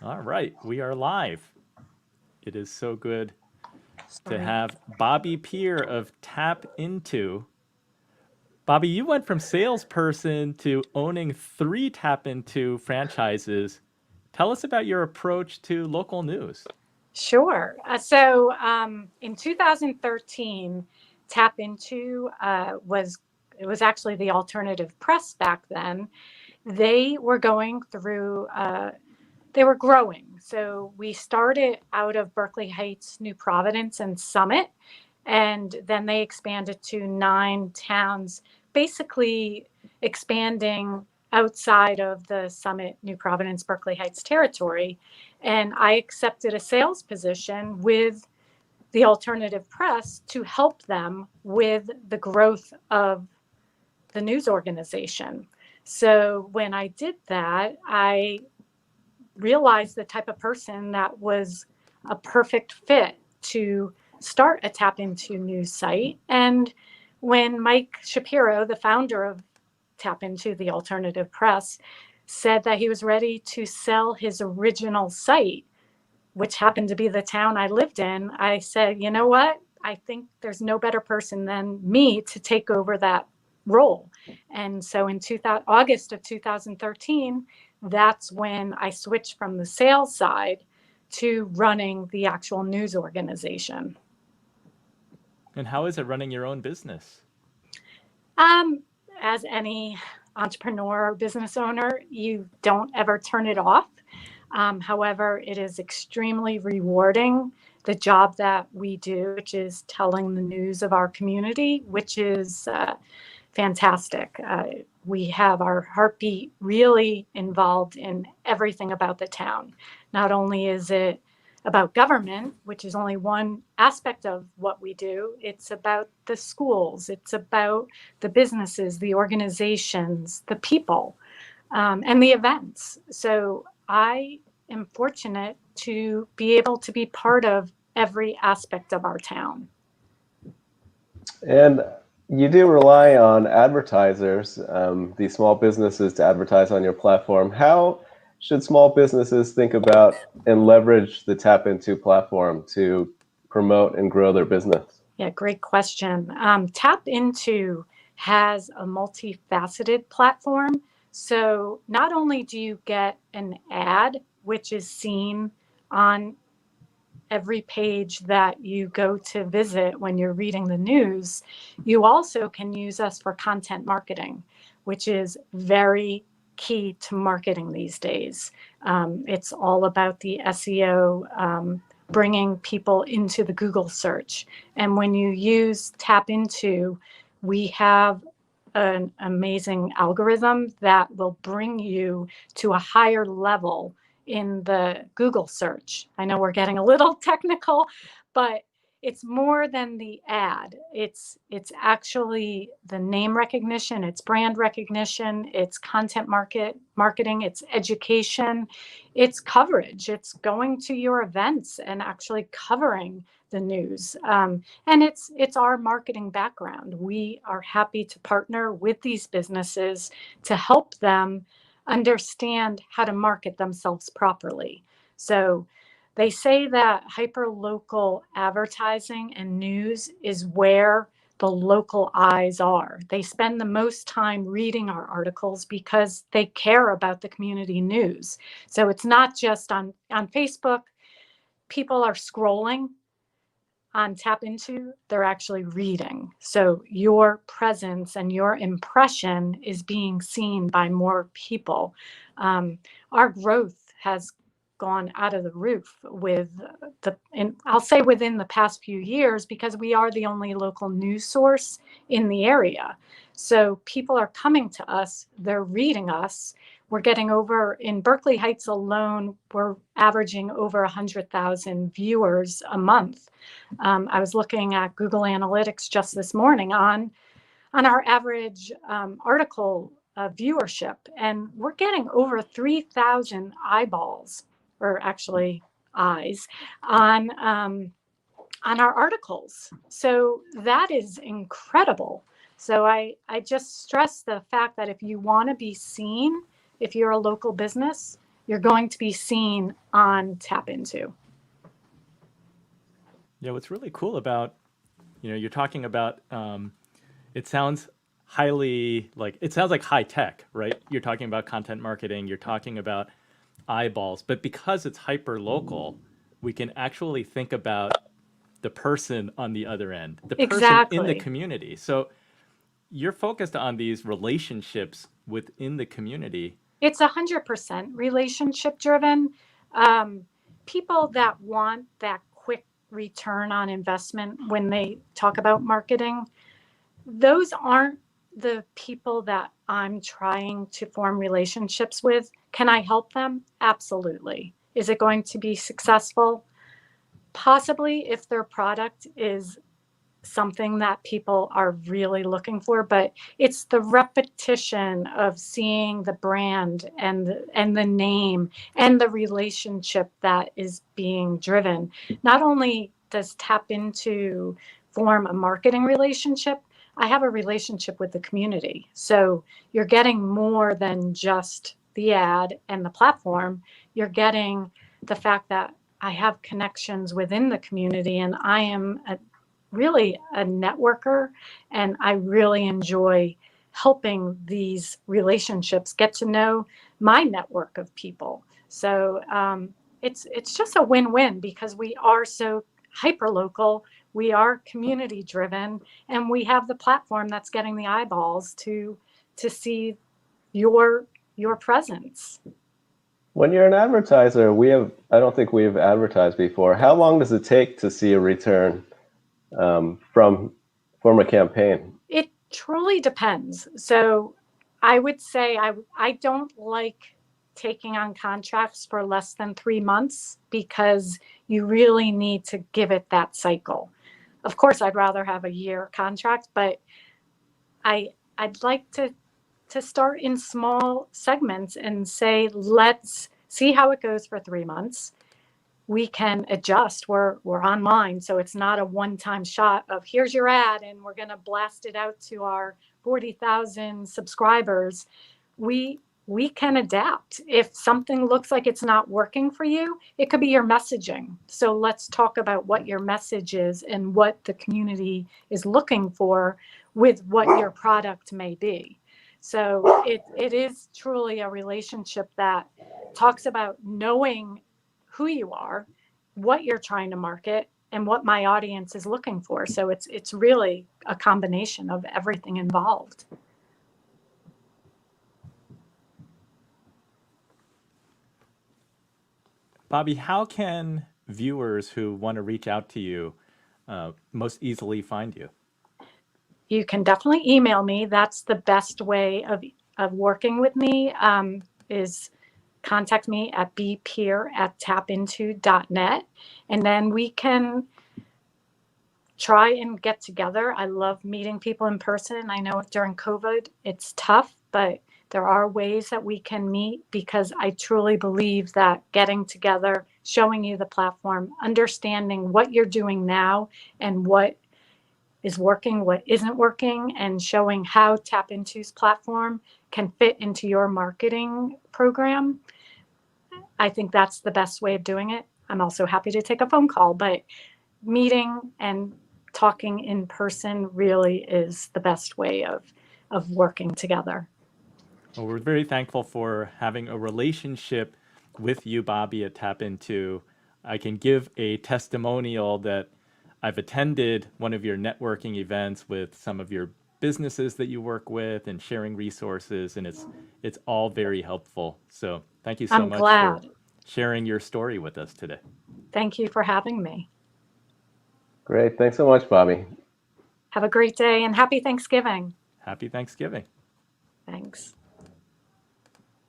All right, we are live. It is so good to Sorry. have Bobbie Peer of TAPinto. Bobbie, you went from salesperson to owning three TAPinto franchises. Tell us about your approach to local news. Sure. In 2013, Tap Into was it was actually the alternative press back then. They were going through they were growing. So we started out of Berkeley Heights, New Providence, and Summit, and then they expanded to 9 towns, basically expanding outside of the Summit, New Providence, Berkeley Heights territory. And I accepted a sales position with the alternative press to help them with the growth of the news organization. So when I did that, I realized the type of person that was a perfect fit to start a Tap Into news site. And when Mike Shapiro, the founder of Tap Into the Alternative Press, said that he was ready to sell his original site, which happened to be the town I lived in, I said, you know what? I think there's no better person than me to take over that role. And so in August of 2013, that's when I switched from the sales side to running the actual news organization. And how is it running your own business? Um, as any entrepreneur or business owner, you don't ever turn it off. However, it is extremely rewarding, the job that we do, which is telling the news of our community, which is fantastic. We have our heartbeat really involved in everything about the town. Not only is it about government, which is only one aspect of what we do, it's about the schools, it's about the businesses, the organizations, the people, and the events. So I am fortunate to be able to be part of every aspect of our town. And you do rely on advertisers, these small businesses, to advertise on your platform. How should small businesses think about and leverage the TAPinto platform to promote and grow their business? Yeah, great question. Tap Into has a multifaceted platform. So not only do you get an ad, which is seen on every page that you go to visit when you're reading the news, you also can use us for content marketing, which is very key to marketing these days. It's all about the SEO, bringing people into the Google search. And when you use Tap Into, we have an amazing algorithm that will bring you to a higher level in the Google search. I know we're getting a little technical, but it's more than the ad. It's actually the name recognition, it's brand recognition, it's marketing, it's education, it's coverage. It's going to your events and actually covering the news. And it's our marketing background. We are happy to partner with these businesses to help them understand how to market themselves properly. So they say that hyperlocal advertising and news is where the local eyes are. They spend the most time reading our articles because they care about the community news. So it's not just on Facebook, people are scrolling. On Tap Into, they're actually reading. So your presence and your impression is being seen by more people. Our growth has gone out of the roof and I'll say within the past few years, because we are the only local news source in the area. So people are coming to us, they're reading us. We're getting over in Berkeley Heights alone, we're averaging over 100,000 viewers a month. I was looking at Google Analytics just this morning on our average article viewership, and we're getting over 3,000 eyeballs, or actually eyes, on our articles. So that is incredible. So I just stress the fact that if you want to be seen, if you're a local business, you're going to be seen on TAPinto. Yeah, what's really cool about, you're talking about, it sounds it sounds like high tech, right? You're talking about content marketing, you're talking about eyeballs, but because it's hyper local, we can actually think about the person on the other end, the person in the Exactly. community. So you're focused on these relationships within the community. It's 100% relationship driven. People that want that quick return on investment when they talk about marketing, those aren't the people that I'm trying to form relationships with. Can I help them? Absolutely. Is it going to be successful? Possibly, if their product is something that people are really looking for, but it's the repetition of seeing the brand and the name and the relationship that is being driven. Not only does TAPinto form a marketing relationship, I have a relationship with the community. So you're getting more than just the ad and the platform. You're getting the fact that I have connections within the community, and I am really a networker, and I really enjoy helping these relationships get to know my network of people. So it's just a win-win because we are so hyper local, we are community driven, and we have the platform that's getting the eyeballs to see your presence. When you're an advertiser, I don't think we have advertised before. How long does it take to see a return from a campaign? It truly depends. So I would say I don't like taking on contracts for less than 3 months because you really need to give it that cycle. Of course, I'd rather have a year contract, but I'd like to start in small segments and say, let's see how it goes for 3 months. We can adjust. We're online, so it's not a one-time shot of here's your ad and we're going to blast it out to our 40,000 subscribers. We can adapt. If something looks like it's not working for you, it could be your messaging. So let's talk about what your message is and what the community is looking for with what your product may be. So it is truly a relationship that talks about knowing who you are, what you're trying to market, and what my audience is looking for. So it's really a combination of everything involved. Bobbie, how can viewers who want to reach out to you most easily find you? You can definitely email me. That's the best way of working with me, is contact me at bpeer@tapinto.net. And then we can try and get together. I love meeting people in person. I know during COVID, it's tough, but there are ways that we can meet because I truly believe that getting together, showing you the platform, understanding what you're doing now and what is working, what isn't working, and showing how TAPinto's platform can fit into your marketing program. I think that's the best way of doing it. I'm also happy to take a phone call, but meeting and talking in person really is the best way of working together. Well, we're very thankful for having a relationship with you, Bobbie, at TAPinto. I can give a testimonial that I've attended one of your networking events with some of your businesses that you work with and sharing resources, and it's all very helpful. So thank you so much glad. for sharing your story with us today. Thank you for having me. Great. Thanks so much, Bobbie. Have a great day and happy Thanksgiving. Happy Thanksgiving. Thanks.